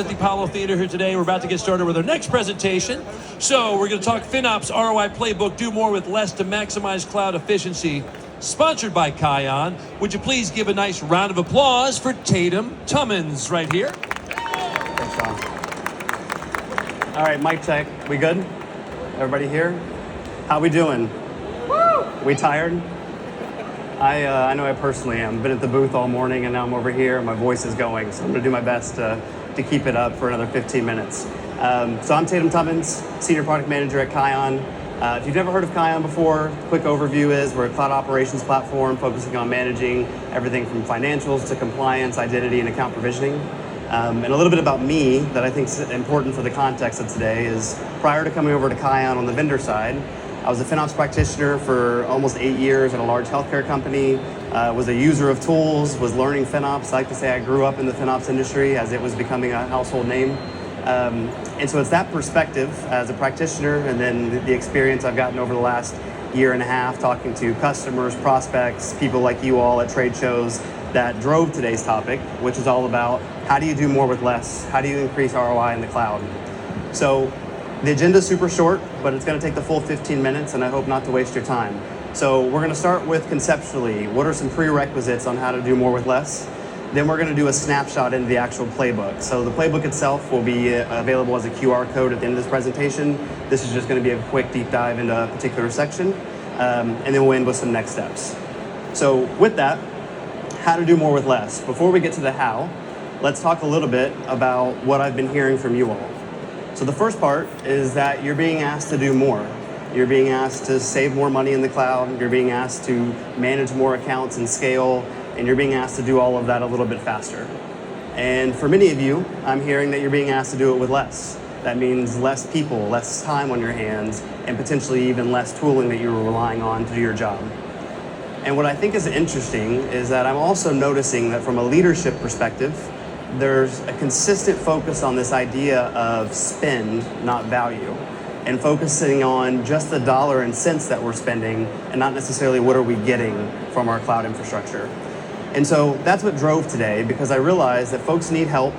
At the Apollo Theater here today. We're about to get started with our next presentation. So we're going to talk FinOps ROI Playbook, do more with less to maximize cloud efficiency, sponsored by Kion. Would you please give a nice round of applause for Tatum Tummins right here. Thanks, Sean. All right, mic check. We good? Everybody here? How we doing? Woo! We tired? I know I personally am. Been at the booth all morning and now I'm over here. My voice is going, so I'm going to do my best to keep it up for another 15 minutes. So I'm Tatum Tummins, Senior Product Manager at Kion. If you've never heard of Kion before, quick overview is we're a cloud operations platform focusing on managing everything from financials to compliance, identity, and account provisioning. And a little bit about me that I think is important for the context of today is prior to coming over to Kion on the vendor side, I was a FinOps practitioner for almost 8 years at a large healthcare company, was a user of tools, was learning FinOps. I like to say I grew up in the FinOps industry as it was becoming a household name. And so it's that perspective as a practitioner and then the experience I've gotten over the last year and a half talking to customers, prospects, people like you all at trade shows that drove today's topic, which is all about how do you do more with less? How do you increase ROI in the cloud? So the agenda's super short, but it's going to take the full 15 minutes, and I hope not to waste your time. So we're going to start with conceptually, what are some prerequisites on how to do more with less? Then we're going to do a snapshot into the actual playbook. So the playbook itself will be available as a QR code at the end of this presentation. This is just going to be a quick deep dive into a particular section, and then we'll end with some next steps. So with that, how to do more with less. Before we get to the how, let's talk a little bit about what I've been hearing from you all. So the first part is that you're being asked to do more. You're being asked to save more money in the cloud. You're being asked to manage more accounts and scale, and you're being asked to do all of that a little bit faster. And for many of you, I'm hearing that you're being asked to do it with less. That means less people, less time on your hands, and potentially even less tooling that you're relying on to do your job. And what I think is interesting is that I'm also noticing that from a leadership perspective, there's a consistent focus on this idea of spend, not value, and focusing on just the dollar and cents that we're spending and not necessarily what are we getting from our cloud infrastructure. And so that's what drove today, because I realized that folks need help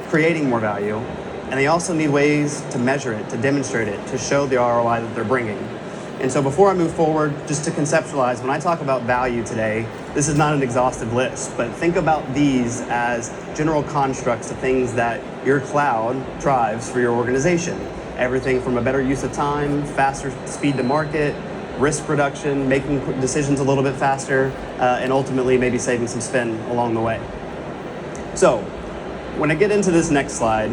creating more value, and they also need ways to measure it, to demonstrate it, to show the ROI that they're bringing. And so before I move forward, just to conceptualize, when I talk about value today, this is not an exhaustive list, but think about these as general constructs of things that your cloud drives for your organization. Everything from a better use of time, faster speed to market, risk reduction, making decisions a little bit faster, and ultimately maybe saving some spend along the way. So when I get into this next slide,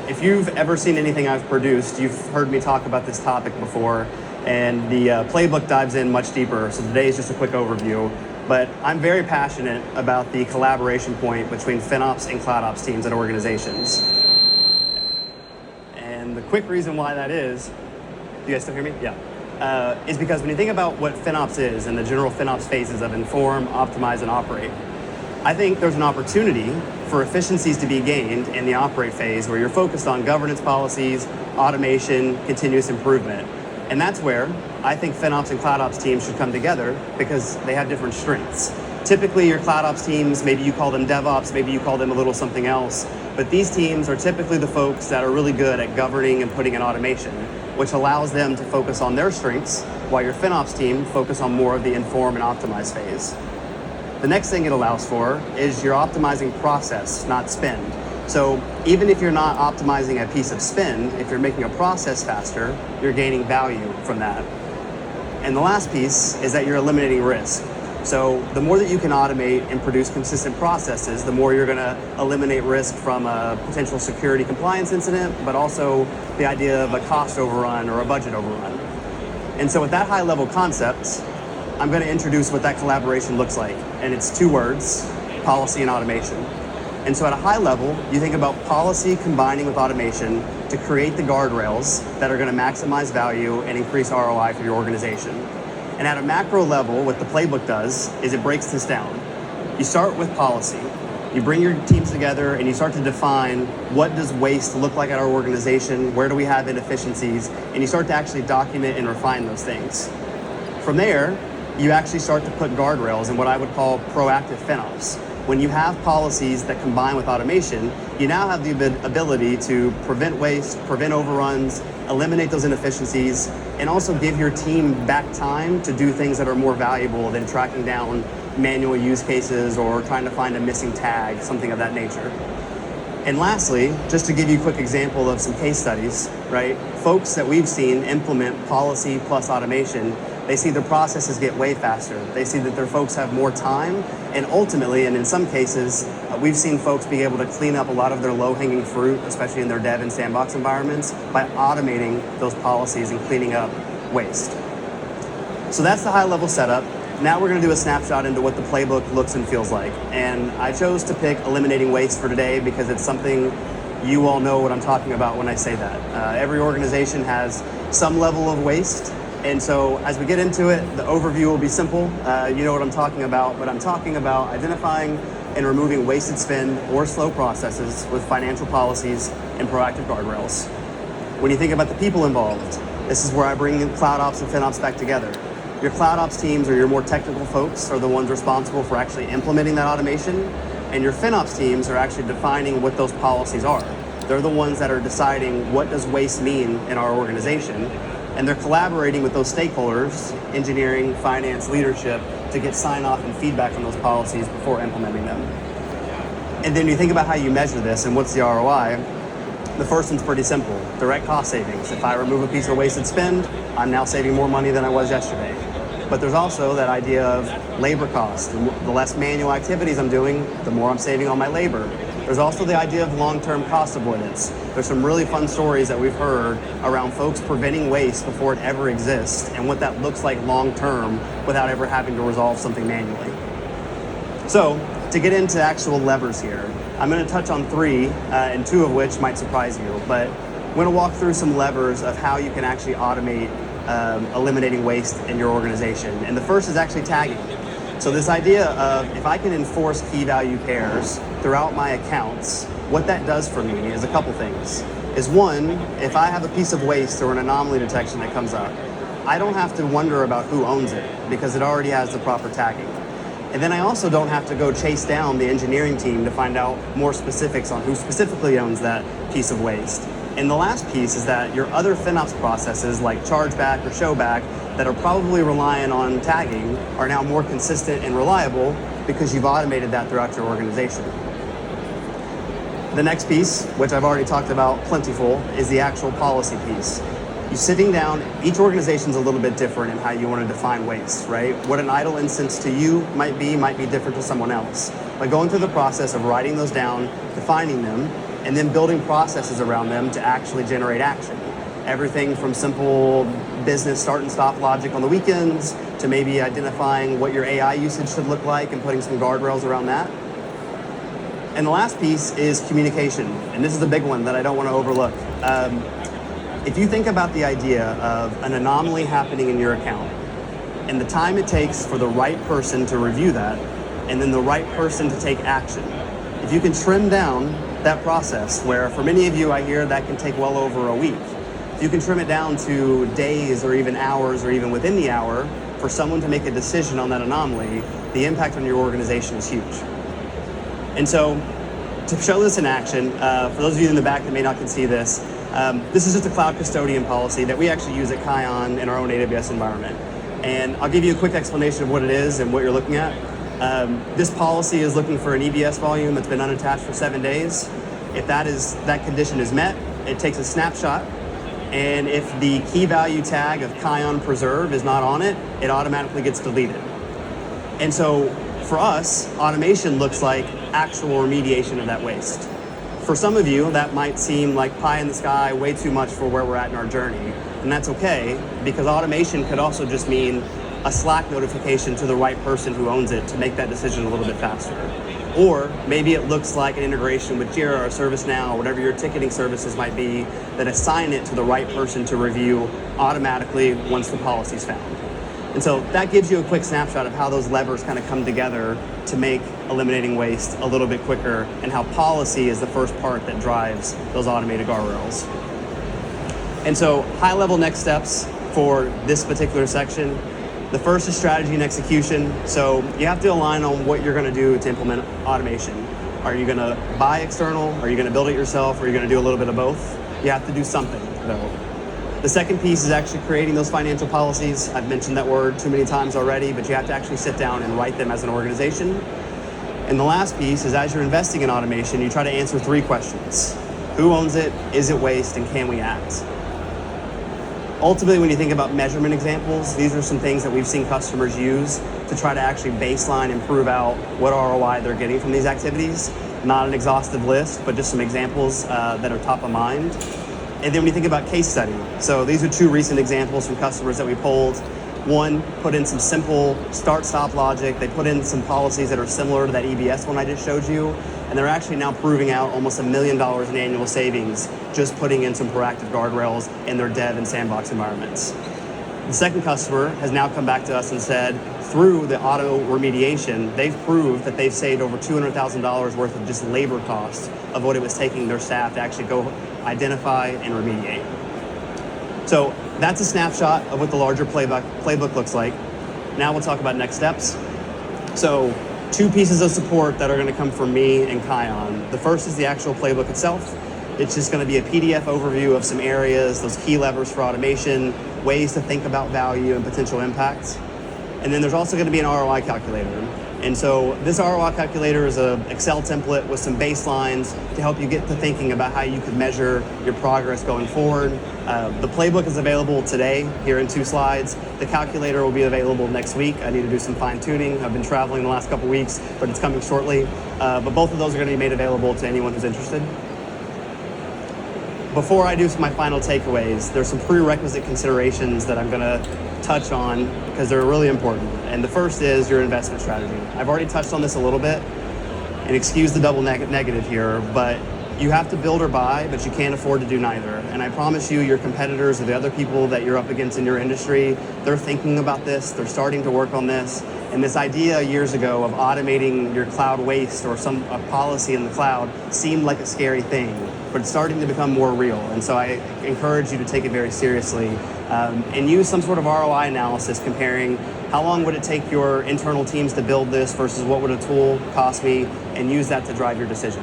if you've ever seen anything I've produced, you've heard me talk about this topic before. And the playbook dives in much deeper, so today is just a quick overview. But I'm very passionate about the collaboration point between FinOps and CloudOps teams at organizations. And the quick reason why that is, you guys still hear me? Yeah. Is because when you think about what FinOps is and the general FinOps phases of inform, optimize, and operate, I think there's an opportunity for efficiencies to be gained in the operate phase where you're focused on governance policies, automation, continuous improvement. And that's where I think FinOps and CloudOps teams should come together because they have different strengths. Typically your CloudOps teams, maybe you call them DevOps, maybe you call them a little something else, but these teams are typically the folks that are really good at governing and putting in automation, which allows them to focus on their strengths while your FinOps team focus on more of the inform and optimize phase. The next thing it allows for is you're optimizing process, not spend. So even if you're not optimizing a piece of spend, if you're making a process faster, you're gaining value from that. And the last piece is that you're eliminating risk. So the more that you can automate and produce consistent processes, the more you're going to eliminate risk from a potential security compliance incident, but also the idea of a cost overrun or a budget overrun. And so with that high level concept, I'm going to introduce what that collaboration looks like. And it's 2 words, policy and automation. And so at a high level, you think about policy combining with automation to create the guardrails that are going to maximize value and increase ROI for your organization. And at a macro level, what the playbook does is it breaks this down. You start with policy. You bring your teams together and you start to define what does waste look like at our organization, where do we have inefficiencies, and you start to actually document and refine those things. From there, you actually start to put guardrails in what I would call proactive FinOps. when you have policies that combine with automation, you now have the ability to prevent waste, prevent overruns, eliminate those inefficiencies, and also give your team back time to do things that are more valuable than tracking down manual use cases or trying to find a missing tag, something of that nature. And lastly, just to give you a quick example of some case studies, right? Folks that we've seen implement policy plus automation, they see their processes get way faster. They see that their folks have more time, and ultimately, and in some cases, we've seen folks be able to clean up a lot of their low-hanging fruit, especially in their dev and sandbox environments, by automating those policies and cleaning up waste. So that's the high-level setup. Now we're going to do a snapshot into what the playbook looks and feels like. And I chose to pick eliminating waste for today because it's something you all know what I'm talking about when I say that. Every organization has some level of waste. And so as we get into it, the overview will be simple. You know what I'm talking about, but I'm talking about identifying and removing wasted spend or slow processes with financial policies and proactive guardrails. When you think about the people involved, this is where I bring CloudOps and FinOps back together. Your CloudOps teams or your more technical folks are the ones responsible for actually implementing that automation, and your FinOps teams are actually defining what those policies are. They're the ones that are deciding what does waste mean in our organization, and they're collaborating with those stakeholders, engineering, finance, leadership, to get sign-off and feedback on those policies before implementing them. And then you think about how you measure this and what's the ROI. The first one's pretty simple, direct cost savings. If I remove a piece of wasted spend, I'm now saving more money than I was yesterday. But there's also that idea of labor cost. The less manual activities I'm doing, the more I'm saving on my labor. There's also the idea of long-term cost avoidance. There's some really fun stories that we've heard around folks preventing waste before it ever exists and what that looks like long-term without ever having to resolve something manually. So, to get into actual levers here, I'm going to touch on three, and two of which might surprise you, but I'm going to walk through some levers of how you can actually automate eliminating waste in your organization. And the first is actually tagging. So this idea of if I can enforce key value pairs throughout my accounts, what that does for me is a couple things. Is one, if I have a piece of waste or an anomaly detection that comes up, I don't have to wonder about who owns it because it already has the proper tagging. And then I also don't have to go chase down the engineering team to find out more specifics on who specifically owns that piece of waste. And the last piece is that your other FinOps processes like chargeback or showback that are probably relying on tagging are now more consistent and reliable because you've automated that throughout your organization. The next piece, which I've already talked about plentiful, is the actual policy piece. You sitting down, each organization's a little bit different in how you want to define waste, right? What an idle instance to you might be different to someone else. But going through the process of writing those down, defining them, and then building processes around them to actually generate action. Everything from simple business start and stop logic on the weekends to maybe identifying what your AI usage should look like and putting some guardrails around that. And the last piece is communication. And this is the big one that I don't want to overlook. If you think about the idea of an anomaly happening in your account and the time it takes for the right person to review that and then the right person to take action, if you can trim down that process where for many of you I hear that can take well over a week, if you can trim it down to days or even hours or even within the hour for someone to make a decision on that anomaly, the impact on your organization is huge. And so to show this in action, for those of you in the back that may not can see this, this is just a cloud custodian policy that we actually use at Kion in our own AWS environment. And I'll give you a quick explanation of what it is and what you're looking at. This policy is looking for an EBS volume that's been unattached for 7 days. If that condition is met, it takes a snapshot. And if the key value tag of Kion preserve is not on it, it automatically gets deleted. And so for us, automation looks like actual remediation of that waste. For some of you, that might seem like pie in the sky, way too much for where we're at in our journey. And that's okay, because automation could also just mean a Slack notification to the right person who owns it to make that decision a little bit faster. Or maybe it looks like an integration with Jira or ServiceNow, or whatever your ticketing services might be, that assign it to the right person to review automatically once the policy's found. And so that gives you a quick snapshot of how those levers kind of come together to make eliminating waste a little bit quicker, and how policy is the first part that drives those automated guardrails. And so high-level next steps for this particular section The first is strategy and execution. So you have to align on what you're going to do to implement automation. Are you going to buy external? Are you going to build it yourself? Or are you going to do a little bit of both? You have to do something, though. The second piece is actually creating those financial policies. I've mentioned that word too many times already, but you have to actually sit down and write them as an organization. And the last piece is, as you're investing in automation, you try to answer 3 questions. Who owns it? Is it waste? And can we act? Ultimately, when you think about measurement examples, these are some things that we've seen customers use to try to actually baseline and prove out what ROI they're getting from these activities. Not an exhaustive list, but just some examples that are top of mind. And then when you think about case study, so these are 2 recent examples from customers that we polled. One put in some simple start-stop logic. They put in some policies that are similar to that EBS one I just showed you, and they're actually now proving out almost $1 million in annual savings just putting in some proactive guardrails in their dev and sandbox environments. The second customer has now come back to us and said, through the auto remediation, they've proved that they've saved over $200,000 worth of just labor costs of what it was taking their staff to actually go identify and remediate. So that's a snapshot of what the larger playbook looks like. Now we'll talk about next steps. So 2 pieces of support that are going to come from me and Kion. The first is the actual playbook itself. It's just going to be a PDF overview of some areas, those key levers for automation, ways to think about value and potential impacts. And then there's also going to be an ROI calculator. And so this ROI calculator is an Excel template with some baselines to help you get to thinking about how you could measure your progress going forward. The playbook is available today here in 2 slides. The calculator will be available next week. I need to do some fine tuning. I've been traveling the last couple weeks, but it's coming shortly. But both of those are going to be made available to anyone who's interested. Before I do my final takeaways, there's some prerequisite considerations that I'm going to touch on because they're really important. And the first is your investment strategy. I've already touched on this a little bit, and excuse the double negative here, but you have to build or buy, but you can't afford to do neither. And I promise you, your competitors or the other people that you're up against in your industry, they're thinking about this, they're starting to work on this. And this idea years ago of automating your cloud waste or a policy in the cloud seemed like a scary thing, but it's starting to become more real. And so I encourage you to take it very seriously and use some sort of ROI analysis comparing how long would it take your internal teams to build this versus what would a tool cost me, and use that to drive your decision.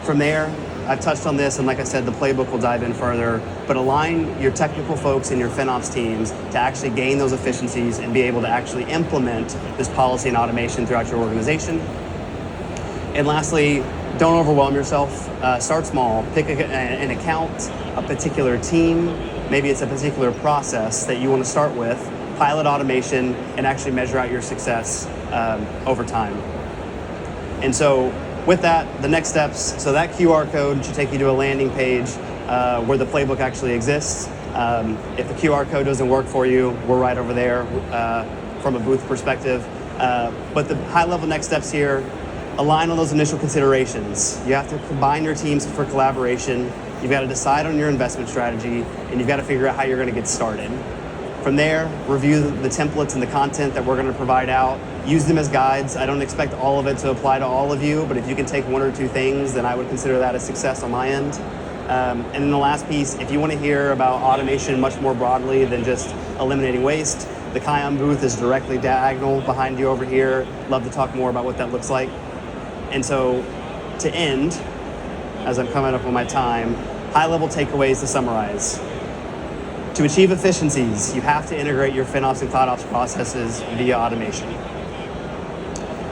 From there, I've touched on this, and like I said, the playbook will dive in further, but align your technical folks and your FinOps teams to actually gain those efficiencies and be able to actually implement this policy and automation throughout your organization. And lastly, don't overwhelm yourself. Start small. Pick an account, a particular team. Maybe it's a particular process that you want to start with. Pilot automation and actually measure out your success over time. And so with that, the next steps, so that QR code should take you to a landing page where the playbook actually exists. If the QR code doesn't work for you, we're right over there from a booth perspective. But the high-level next steps here, align on those initial considerations. You have to combine your teams for collaboration. You've got to decide on your investment strategy, and you've got to figure out how you're going to get started. From there, review the templates and the content that we're going to provide out. Use them as guides. I don't expect all of it to apply to all of you, but if you can take 1 or 2 things, then I would consider that a success on my end. And then the last piece, if you want to hear about automation much more broadly than just eliminating waste, the Kion booth is directly diagonal behind you over here. Love to talk more about what that looks like. And so to end, as I'm coming up on my time, high-level takeaways to summarize. To achieve efficiencies, you have to integrate your FinOps and CloudOps processes via automation.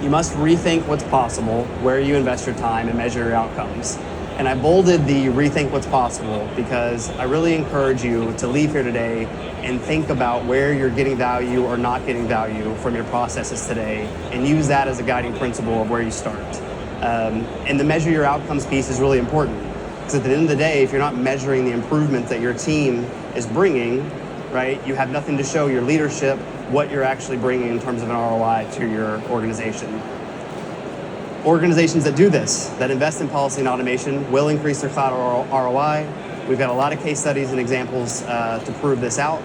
You must rethink what's possible, where you invest your time, and measure your outcomes. And I bolded the rethink what's possible because I really encourage you to leave here today and think about where you're getting value or not getting value from your processes today, and use that as a guiding principle of where you start. And the measure your outcomes piece is really important. Because at the end of the day, if you're not measuring the improvements that your team is bringing, right, you have nothing to show your leadership what you're actually bringing in terms of an ROI to your organization. Organizations that do this, that invest in policy and automation, will increase their cloud ROI. We've got a lot of case studies and examples to prove this out.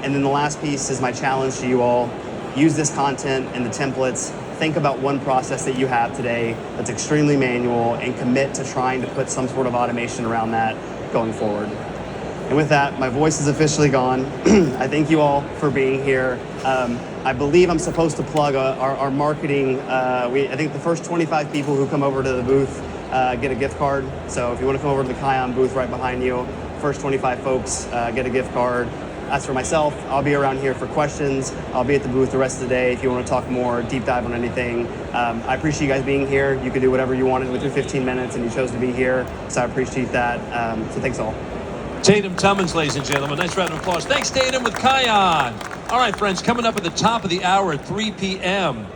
And then the last piece is my challenge to you all. Use this content and the templates. Think about one process that you have today that's extremely manual and commit to trying to put some sort of automation around that going forward. And with that, my voice is officially gone. I thank you all for being here. I believe I'm supposed to plug our marketing. I think the first 25 people who come over to the booth get a gift card. So if you want to come over to the Kion booth right behind you, first 25 folks get a gift card. As for myself, I'll be around here for questions. I'll be at the booth the rest of the day if you want to talk more, deep dive on anything. I appreciate you guys being here. You could do whatever you wanted within 15 minutes and you chose to be here. So I appreciate that. So thanks all. Tatum Tummins, ladies and gentlemen. Nice round of applause. Thanks, Tatum, with Kion. All right, friends, coming up at the top of the hour at 3 p.m.